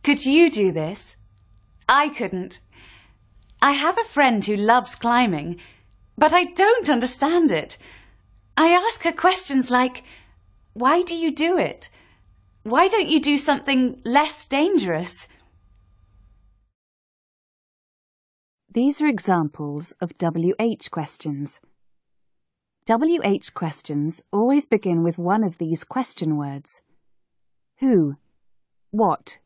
Could you do this? I couldn't. I have a friend who loves climbing, but I don't understand it. I ask her questions like, why do you do it? Why don't you do something less dangerous? These are examples of WH questions. WH questions always begin with one of these question words. Who, what,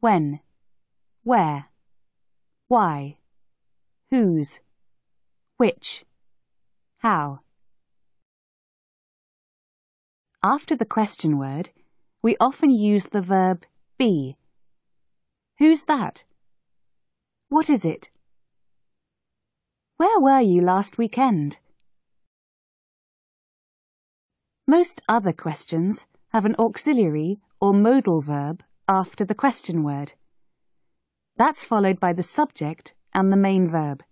when, where, why, whose, which, how. After the question word, we often use the verb be. Who's that? What is it? Where were you last weekend? Most other questions have an auxiliary or modal verb after the question word. That's followed by the subject and the main verb.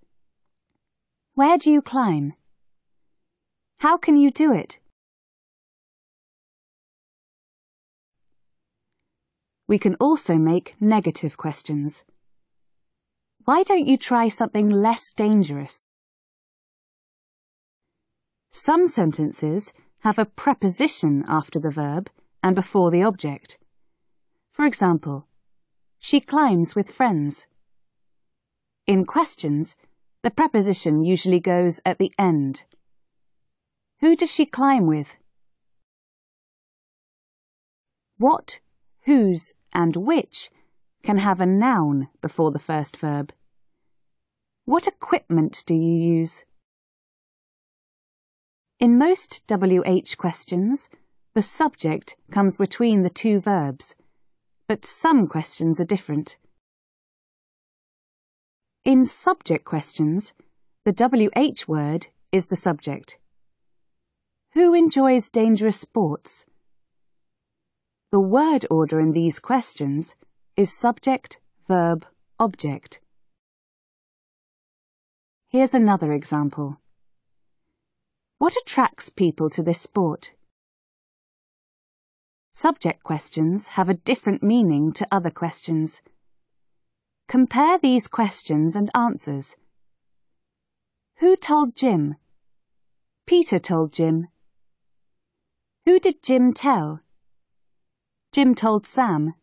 Where do you climb? How can you do it? We can also make negative questions. Why don't you try something less dangerous? Some sentences have a preposition after the verb and before the object. For example, she climbs with friends. In questions, the preposition usually goes at the end. Who does she climb with? What, whose, and which can have a noun before the first verb. What equipment do you use? In most WH questions, the subject comes between the two verbs, but some questions are different. In subject questions, the WH word is the subject. Who enjoys dangerous sports? The word order in these questions is subject, verb, object. Here's another example. What attracts people to this sport? Subject questions have a different meaning to other questions. Compare these questions and answers. Who told Jim? Peter told Jim. Who did Jim tell? Jim told Sam.